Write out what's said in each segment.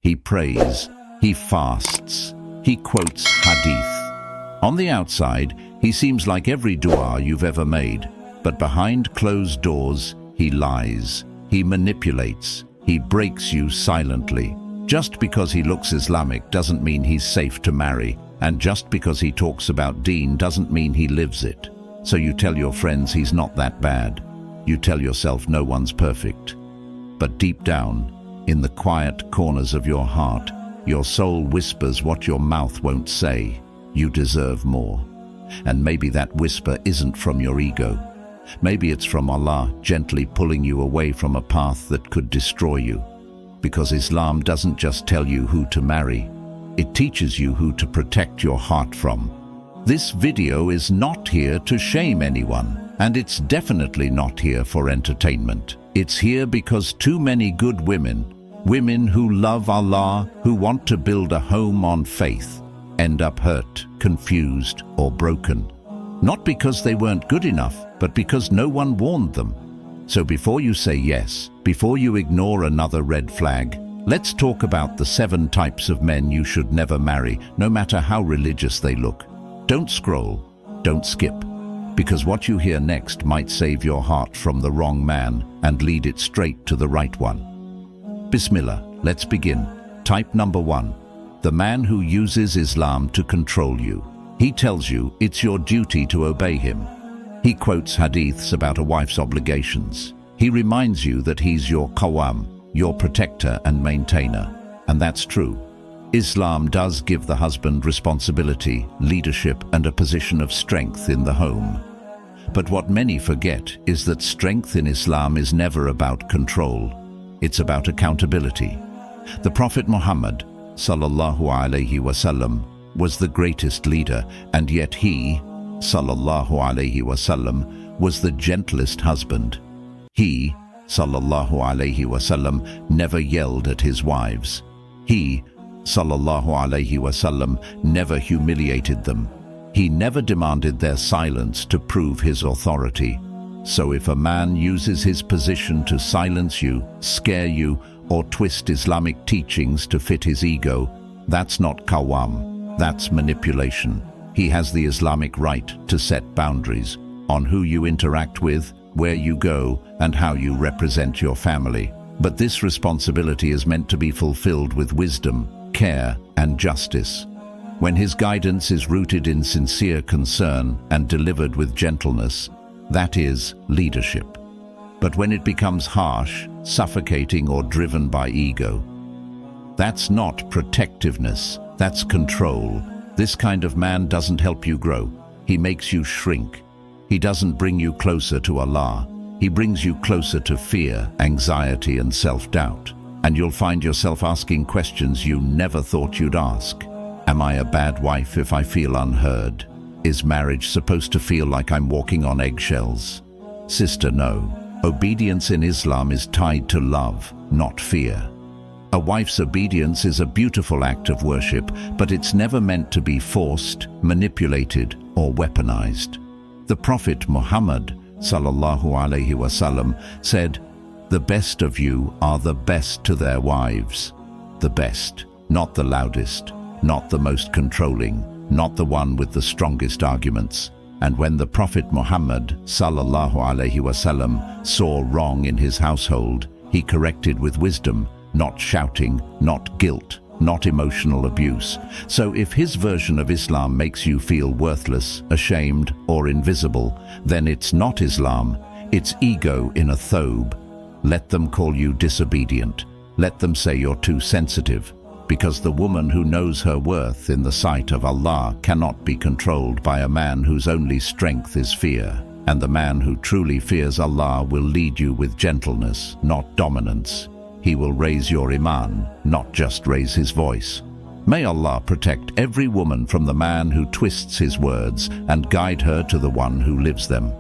He prays, he fasts, he quotes hadith. On the outside, he seems like every dua you've ever made, but behind closed doors, he lies, he manipulates, he breaks you silently. Just because he looks Islamic doesn't mean he's safe to marry, and just because he talks about deen doesn't mean he lives it. So you tell your friends he's not that bad. You tell yourself no one's perfect. But deep down, in the quiet corners of your heart, your soul whispers what your mouth won't say. You deserve more. And maybe that whisper isn't from your ego. Maybe it's from Allah gently pulling you away from a path that could destroy you. Because Islam doesn't just tell you who to marry, it teaches you who to protect your heart from. This video is not here to shame anyone, and it's definitely not here for entertainment. It's here because too many good women who love Allah, who want to build a home on faith, end up hurt, confused, or broken. Not because they weren't good enough, but because no one warned them. So before you say yes, before you ignore another red flag, let's talk about the 7 types of men you should never marry, no matter how religious they look. Don't scroll, don't skip, because what you hear next might save your heart from the wrong man and lead it straight to the right one. Bismillah, let's begin. Type number 1. The man who uses Islam to control you. He tells you it's your duty to obey him. He quotes hadiths about a wife's obligations. He reminds you that he's your qawwam, your protector and maintainer. And that's true. Islam does give the husband responsibility, leadership, and a position of strength in the home. But what many forget is that strength in Islam is never about control. It's about accountability. The Prophet Muhammad, sallallahu alaihi wasallam, was the greatest leader, and yet he, sallallahu alaihi wasallam, was the gentlest husband. He, sallallahu alaihi wasallam, never yelled at his wives. He, sallallahu alaihi wasallam, never humiliated them. He never demanded their silence to prove his authority. So if a man uses his position to silence you, scare you, or twist Islamic teachings to fit his ego, that's not qawwam, that's manipulation. He has the Islamic right to set boundaries on who you interact with, where you go, and how you represent your family. But this responsibility is meant to be fulfilled with wisdom, care, and justice. When his guidance is rooted in sincere concern and delivered with gentleness, that is leadership. But when it becomes harsh, suffocating, or driven by ego, that's not protectiveness, that's control. This kind of man doesn't help you grow. He makes you shrink. He doesn't bring you closer to Allah. He brings you closer to fear, anxiety, and self-doubt. And you'll find yourself asking questions you never thought you'd ask. Am I a bad wife if I feel unheard? Is marriage supposed to feel like I'm walking on eggshells? Sister, no. Obedience in Islam is tied to love, not fear. A wife's obedience is a beautiful act of worship, but it's never meant to be forced, manipulated, or weaponized. The Prophet Muhammad, sallallahu alaihi wasallam, said, "The best of you are the best to their wives." The best, not the loudest, not the most controlling, not the one with the strongest arguments. And when the Prophet Muhammad, sallallahu alaihi wasallam, saw wrong in his household, he corrected with wisdom, not shouting, not guilt, not emotional abuse. So if his version of Islam makes you feel worthless, ashamed, or invisible, then it's not Islam, it's ego in a thobe. Let them call you disobedient. Let them say you're too sensitive. Because the woman who knows her worth in the sight of Allah cannot be controlled by a man whose only strength is fear. And the man who truly fears Allah will lead you with gentleness, not dominance. He will raise your iman, not just raise his voice. May Allah protect every woman from the man who twists his words and guide her to the one who lives them.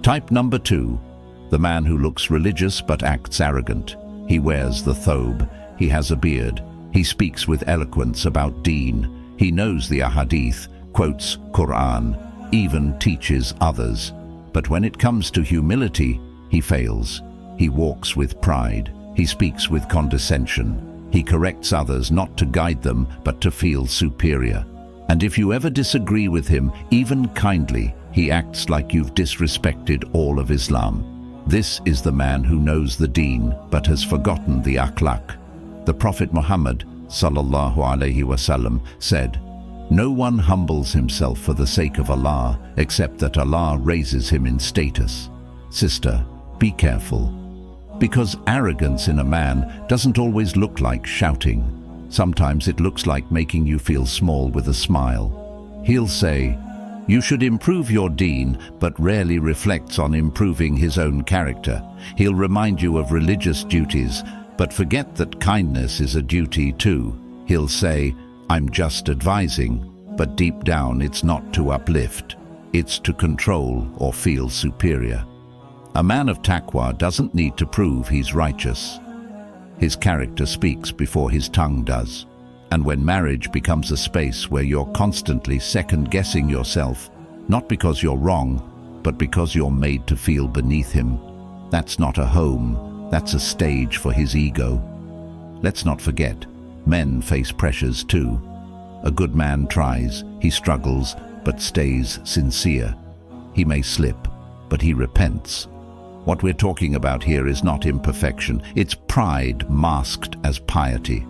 Type number 2. The man who looks religious but acts arrogant. He wears the thobe. He has a beard. He speaks with eloquence about deen. He knows the ahadith, quotes Quran, even teaches others. But when it comes to humility, he fails. He walks with pride. He speaks with condescension. He corrects others not to guide them, but to feel superior. And if you ever disagree with him, even kindly, he acts like you've disrespected all of Islam. This is the man who knows the deen, but has forgotten the akhlaq. The Prophet Muhammad, sallallahu alaihi wasallam, said, "No one humbles himself for the sake of Allah, except that Allah raises him in status." Sister, be careful. Because arrogance in a man doesn't always look like shouting. Sometimes it looks like making you feel small with a smile. He'll say, "You should improve your deen," but rarely reflects on improving his own character. He'll remind you of religious duties, but forget that kindness is a duty too. He'll say, "I'm just advising," but deep down it's not to uplift. It's to control or feel superior. A man of taqwa doesn't need to prove he's righteous. His character speaks before his tongue does. And when marriage becomes a space where you're constantly second-guessing yourself, not because you're wrong, but because you're made to feel beneath him, that's not a home, that's a stage for his ego. Let's not forget, men face pressures too. A good man tries, he struggles, but stays sincere. He may slip, but he repents. What we're talking about here is not imperfection, it's pride masked as piety.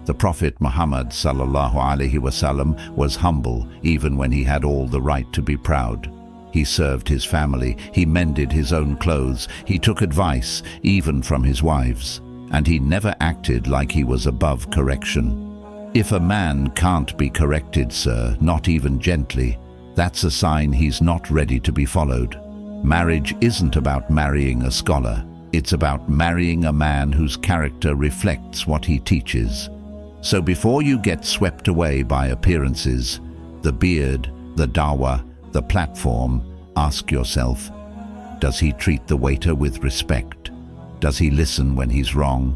The Prophet Muhammad sallallahu alaihi wasallam was humble even when he had all the right to be proud. He served his family, he mended his own clothes, he took advice even from his wives, and he never acted like he was above correction. If a man can't be corrected, sir, not even gently, that's a sign he's not ready to be followed. Marriage isn't about marrying a scholar. It's about marrying a man whose character reflects what he teaches. So before you get swept away by appearances, the beard, the dawah, the platform, ask yourself, does he treat the waiter with respect? Does he listen when he's wrong?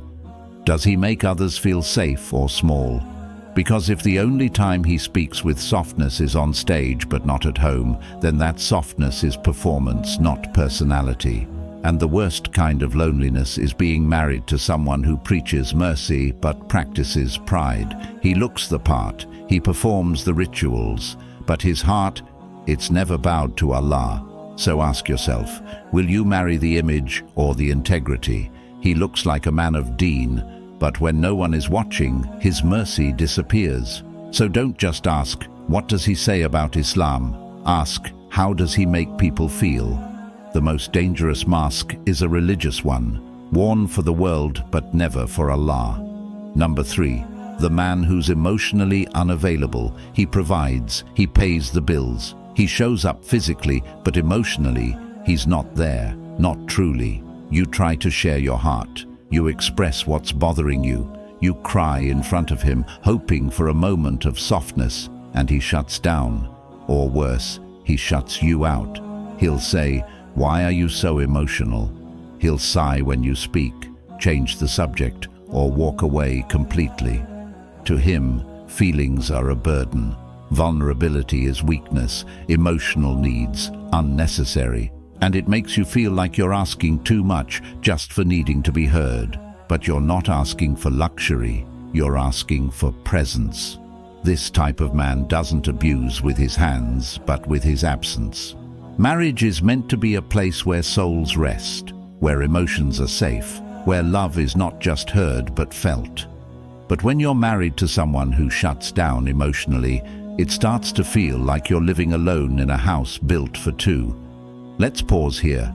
Does he make others feel safe or small? Because if the only time he speaks with softness is on stage but not at home, then that softness is performance, not personality. And the worst kind of loneliness is being married to someone who preaches mercy but practices pride. He looks the part, he performs the rituals, but his heart, it's never bowed to Allah. So ask yourself, will you marry the image or the integrity? He looks like a man of deen, but when no one is watching, his mercy disappears. So don't just ask, what does he say about Islam? Ask, how does he make people feel? The most dangerous mask is a religious one, worn for the world but never for Allah. Number 3, the man who's emotionally unavailable. He provides, he pays the bills, he shows up physically, but emotionally, he's not there, not truly. You try to share your heart. You express what's bothering you. You cry in front of him, hoping for a moment of softness, and he shuts down. Or worse, he shuts you out. He'll say, "Why are you so emotional?" He'll sigh when you speak, change the subject, or walk away completely. To him, feelings are a burden. Vulnerability is weakness, emotional needs, unnecessary. And it makes you feel like you're asking too much just for needing to be heard. But you're not asking for luxury, you're asking for presence. This type of man doesn't abuse with his hands, but with his absence. Marriage is meant to be a place where souls rest, where emotions are safe, where love is not just heard but felt. But when you're married to someone who shuts down emotionally, it starts to feel like you're living alone in a house built for two. Let's pause here,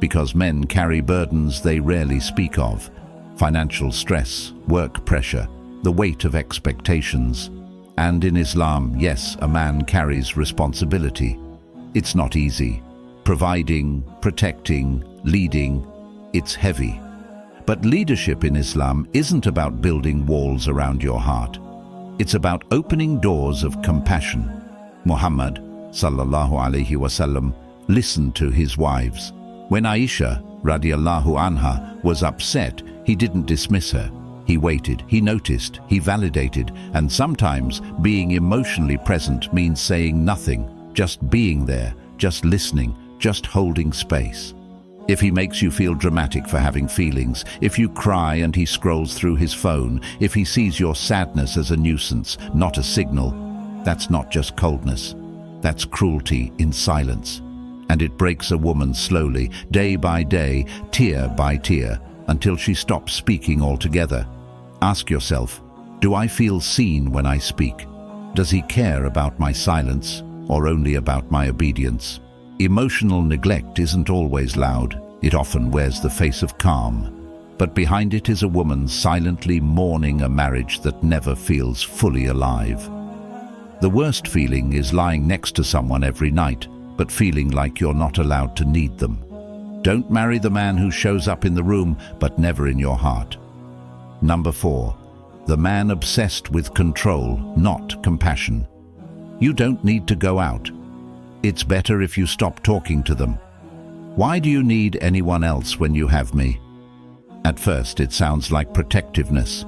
because men carry burdens they rarely speak of. Financial stress, work pressure, the weight of expectations. And in Islam, yes, a man carries responsibility. It's not easy. Providing, protecting, leading, it's heavy. But leadership in Islam isn't about building walls around your heart. It's about opening doors of compassion. Muhammad, sallallahu alaihi wasallam, listened to his wives. When Aisha, radiallahu anha, was upset, he didn't dismiss her. He waited, he noticed, he validated, and sometimes being emotionally present means saying nothing, just being there, just listening, just holding space. If he makes you feel dramatic for having feelings, if you cry and he scrolls through his phone, if he sees your sadness as a nuisance, not a signal, that's not just coldness. That's cruelty in silence. And it breaks a woman slowly, day by day, tear by tear, until she stops speaking altogether. Ask yourself, do I feel seen when I speak? Does he care about my silence, or only about my obedience? Emotional neglect isn't always loud. It often wears the face of calm. But behind it is a woman silently mourning a marriage that never feels fully alive. The worst feeling is lying next to someone every night, but feeling like you're not allowed to need them. Don't marry the man who shows up in the room, but never in your heart. Number 4. The man obsessed with control, not compassion. You don't need to go out. It's better if you stop talking to them. Why do you need anyone else when you have me? At first, it sounds like protectiveness.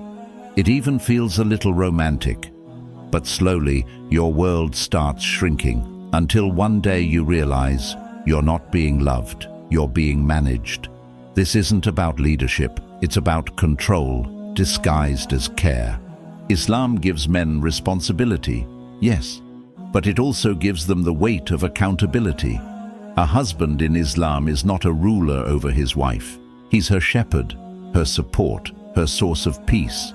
It even feels a little romantic. But slowly, your world starts shrinking until one day you realize you're not being loved, you're being managed. This isn't about leadership, it's about control, disguised as care. Islam gives men responsibility, yes, but it also gives them the weight of accountability. A husband in Islam is not a ruler over his wife. He's her shepherd, her support, her source of peace.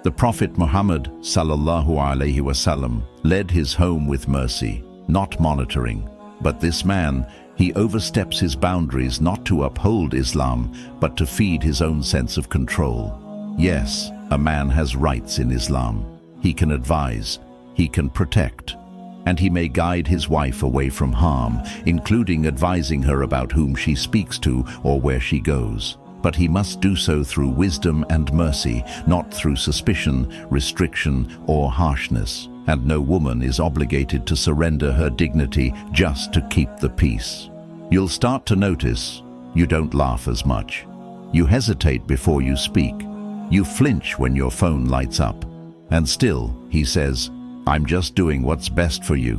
The Prophet Muhammad ﷺ led his home with mercy, not monitoring. But this man, he oversteps his boundaries not to uphold Islam, but to feed his own sense of control. Yes, a man has rights in Islam. He can advise, he can protect, and he may guide his wife away from harm, including advising her about whom she speaks to or where she goes. But he must do so through wisdom and mercy, not through suspicion, restriction, or harshness. And no woman is obligated to surrender her dignity just to keep the peace. You'll start to notice you don't laugh as much. You hesitate before you speak. You flinch when your phone lights up. And still, he says, I'm just doing what's best for you.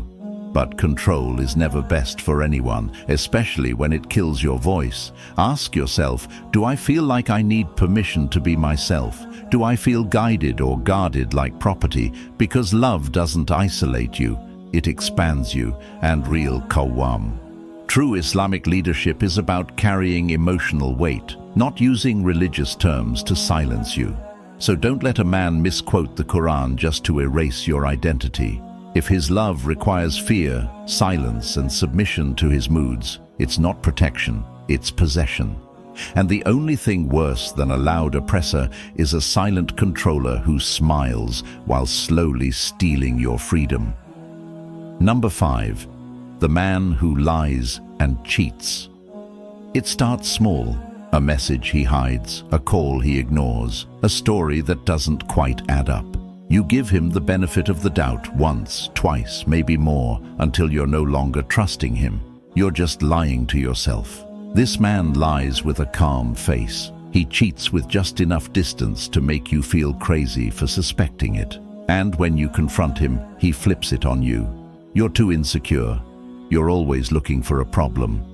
But control is never best for anyone, especially when it kills your voice. Ask yourself, do I feel like I need permission to be myself? Do I feel guided or guarded like property? Because love doesn't isolate you, it expands you, and real qawwam. True Islamic leadership is about carrying emotional weight, not using religious terms to silence you. So don't let a man misquote the Quran just to erase your identity. If his love requires fear, silence, and submission to his moods, it's not protection, it's possession. And the only thing worse than a loud oppressor is a silent controller who smiles while slowly stealing your freedom. Number 5. The man who lies and cheats. It starts small. A message he hides, a call he ignores, a story that doesn't quite add up. You give him the benefit of the doubt once, twice, maybe more, until you're no longer trusting him. You're just lying to yourself. This man lies with a calm face. He cheats with just enough distance to make you feel crazy for suspecting it. And when you confront him, he flips it on you. You're too insecure. You're always looking for a problem.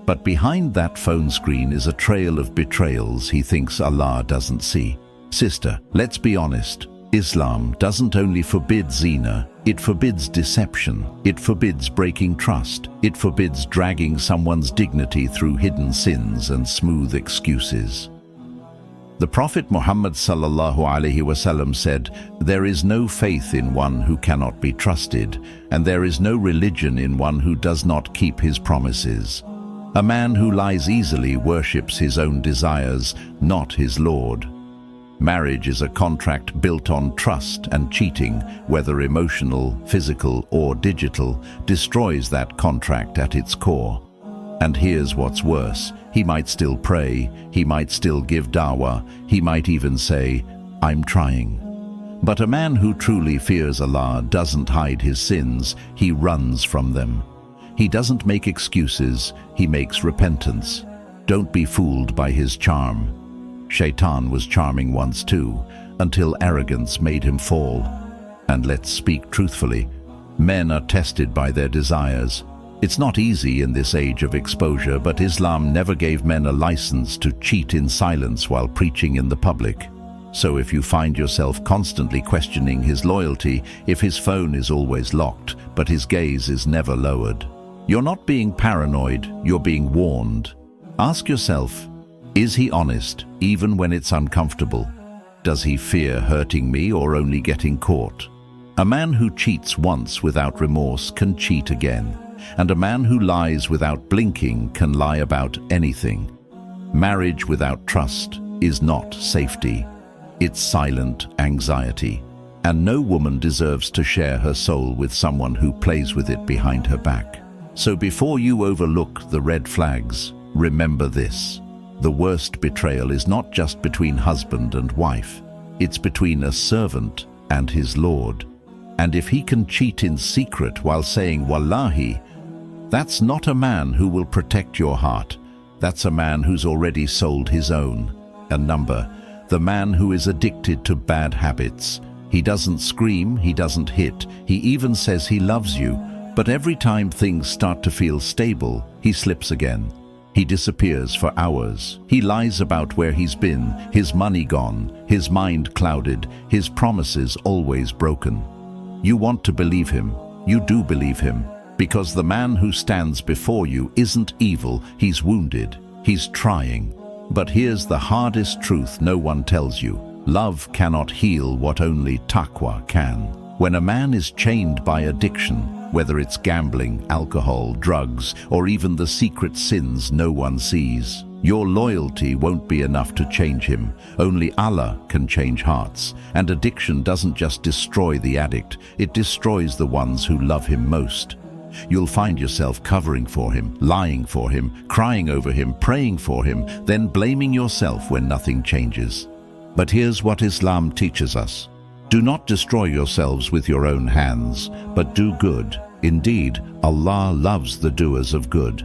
But behind that phone screen is a trail of betrayals he thinks Allah doesn't see. Sister, let's be honest. Islam doesn't only forbid zina, it forbids deception, it forbids breaking trust, it forbids dragging someone's dignity through hidden sins and smooth excuses. The Prophet Muhammad ﷺ said, "There is no faith in one who cannot be trusted, and there is no religion in one who does not keep his promises." A man who lies easily worships his own desires, not his Lord. Marriage is a contract built on trust, and cheating, whether emotional, physical, or digital, destroys that contract at its core. And here's what's worse. He might still pray, he might still give dawah, he might even say, "I'm trying." But a man who truly fears Allah doesn't hide his sins, he runs from them. He doesn't make excuses, he makes repentance. Don't be fooled by his charm. Shaitan was charming once too, until arrogance made him fall. And let's speak truthfully, men are tested by their desires. It's not easy in this age of exposure, but Islam never gave men a license to cheat in silence while preaching in the public. So if you find yourself constantly questioning his loyalty, if his phone is always locked, but his gaze is never lowered, you're not being paranoid, you're being warned. Ask yourself, is he honest, even when it's uncomfortable? Does he fear hurting me or only getting caught? A man who cheats once without remorse can cheat again, and a man who lies without blinking can lie about anything. Marriage without trust is not safety. It's silent anxiety, and no woman deserves to share her soul with someone who plays with it behind her back. So before you overlook the red flags, remember this. The worst betrayal is not just between husband and wife. It's between a servant and his Lord. And if he can cheat in secret while saying Wallahi, that's not a man who will protect your heart. That's a man who's already sold his own. And number, the man who is addicted to bad habits. He doesn't scream, he doesn't hit, he even says he loves you, but every time things start to feel stable, he slips again. He disappears for hours. He lies about where he's been, his money gone, his mind clouded, his promises always broken. You want to believe him. You do believe him, because the man who stands before you isn't evil, he's wounded, he's trying. But here's the hardest truth no one tells you. Love cannot heal what only taqwa can. When a man is chained by addiction, whether it's gambling, alcohol, drugs, or even the secret sins no one sees, your loyalty won't be enough to change him. Only Allah can change hearts. And addiction doesn't just destroy the addict, it destroys the ones who love him most. You'll find yourself covering for him, lying for him, crying over him, praying for him, then blaming yourself when nothing changes. But here's what Islam teaches us. Do not destroy yourselves with your own hands, but do good. Indeed, Allah loves the doers of good.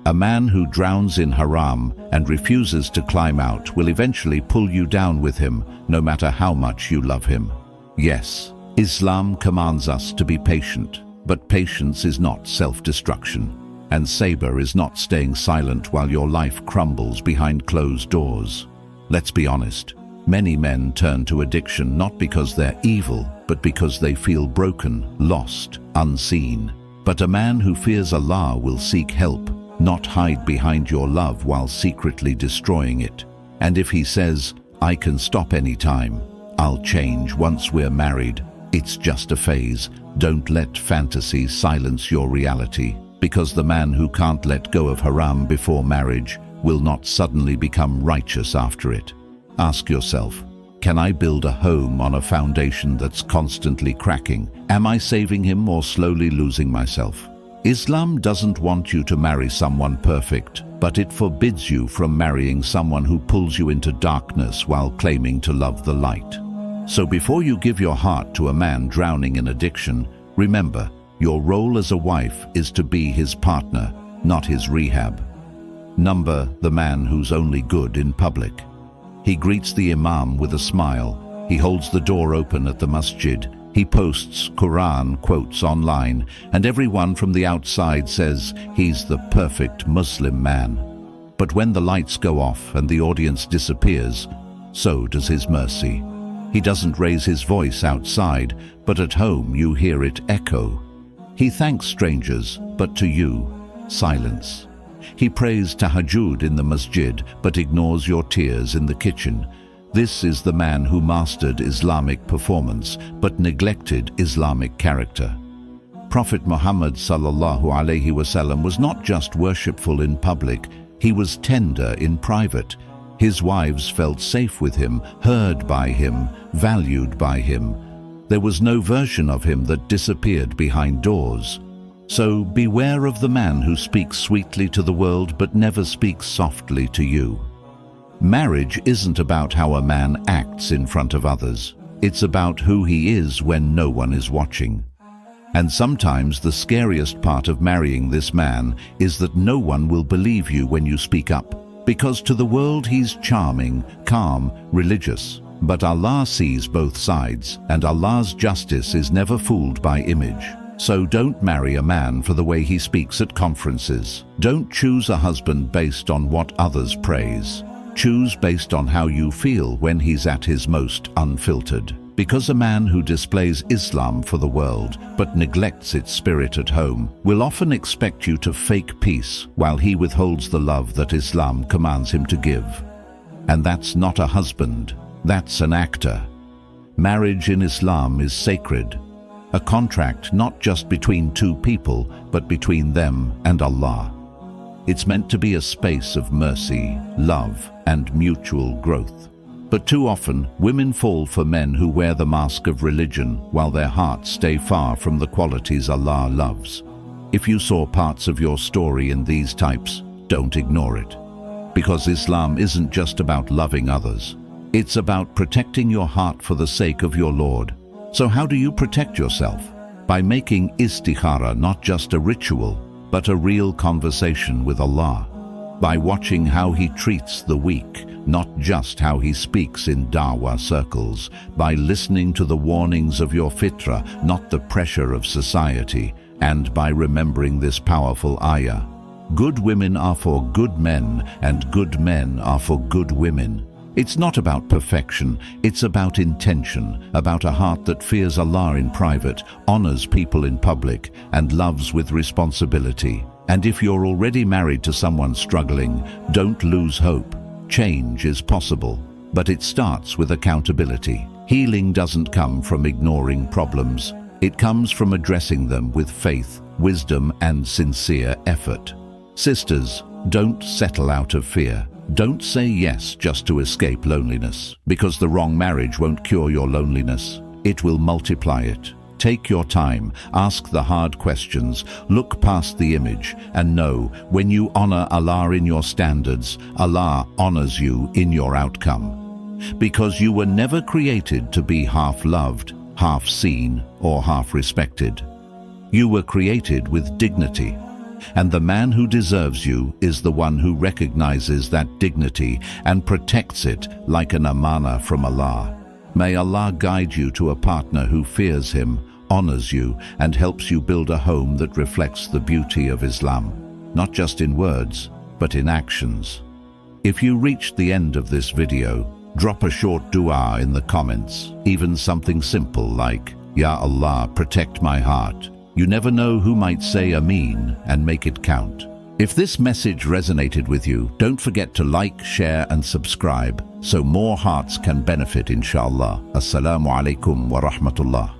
A man who drowns in haram and refuses to climb out will eventually pull you down with him, no matter how much you love him. Yes, Islam commands us to be patient. But patience is not self-destruction, and sabr is not staying silent while your life crumbles behind closed doors. Let's be honest, many men turn to addiction not because they're evil, but because they feel broken, lost, unseen. But a man who fears Allah will seek help, not hide behind your love while secretly destroying it. And if he says, I can stop anytime, I'll change once we're married, it's just a phase. Don't let fantasy silence your reality, because the man who can't let go of haram before marriage will not suddenly become righteous after it. Ask yourself, can I build a home on a foundation that's constantly cracking? Am I saving him or slowly losing myself? Islam doesn't want you to marry someone perfect, but it forbids you from marrying someone who pulls you into darkness while claiming to love the light. So before you give your heart to a man drowning in addiction, remember, your role as a wife is to be his partner, not his rehab. Number the man who's only good in public. He greets the imam with a smile. He holds the door open at the masjid. He posts Quran quotes online, and everyone from the outside says he's the perfect Muslim man. But when the lights go off and the audience disappears, so does his mercy. He doesn't raise his voice outside, but at home you hear it echo. He thanks strangers, but to you, silence. He prays tahajjud in the masjid, but ignores your tears in the kitchen. This is the man who mastered Islamic performance, but neglected Islamic character. Prophet Muhammad ﷺ was not just worshipful in public, he was tender in private. His wives felt safe with him, heard by him, valued by him. There was no version of him that disappeared behind doors. So beware of the man who speaks sweetly to the world but never speaks softly to you. Marriage isn't about how a man acts in front of others. It's about who he is when no one is watching. And sometimes the scariest part of marrying this man is that no one will believe you when you speak up. Because to the world he's charming, calm, religious. But Allah sees both sides, and Allah's justice is never fooled by image. So don't marry a man for the way he speaks at conferences. Don't choose a husband based on what others praise. Choose based on how you feel when he's at his most unfiltered. Because a man who displays Islam for the world but neglects its spirit at home will often expect you to fake peace while he withholds the love that Islam commands him to give. And that's not a husband, that's an actor. Marriage in Islam is sacred, a contract not just between two people but between them and Allah. It's meant to be a space of mercy, love, and mutual growth. But too often, women fall for men who wear the mask of religion while their hearts stay far from the qualities Allah loves. If you saw parts of your story in these types, don't ignore it. Because Islam isn't just about loving others. It's about protecting your heart for the sake of your Lord. So how do you protect yourself? By making istikhara not just a ritual, but a real conversation with Allah. By watching how He treats the weak, not just how He speaks in dawah circles. By listening to the warnings of your fitrah, not the pressure of society. And by remembering this powerful ayah. Good women are for good men, and good men are for good women. It's not about perfection, it's about intention, about a heart that fears Allah in private, honors people in public, and loves with responsibility. And if you're already married to someone struggling, don't lose hope. Change is possible, but it starts with accountability. Healing doesn't come from ignoring problems. It comes from addressing them with faith, wisdom, and sincere effort. Sisters, don't settle out of fear. Don't say yes just to escape loneliness, because the wrong marriage won't cure your loneliness. It will multiply it. Take your time, ask the hard questions, look past the image, and know when you honor Allah in your standards, Allah honors you in your outcome. Because you were never created to be half loved, half seen, or half respected. You were created with dignity. And the man who deserves you is the one who recognizes that dignity and protects it like an amana from Allah. May Allah guide you to a partner who fears Him, honors you, and helps you build a home that reflects the beauty of Islam, not just in words, but in actions. If you reached the end of this video, drop a short dua in the comments, even something simple like, Ya Allah, protect my heart. You never know who might say Ameen and make it count. If this message resonated with you, don't forget to like, share, and subscribe so more hearts can benefit, inshallah. Assalamu alaikum wa rahmatullah.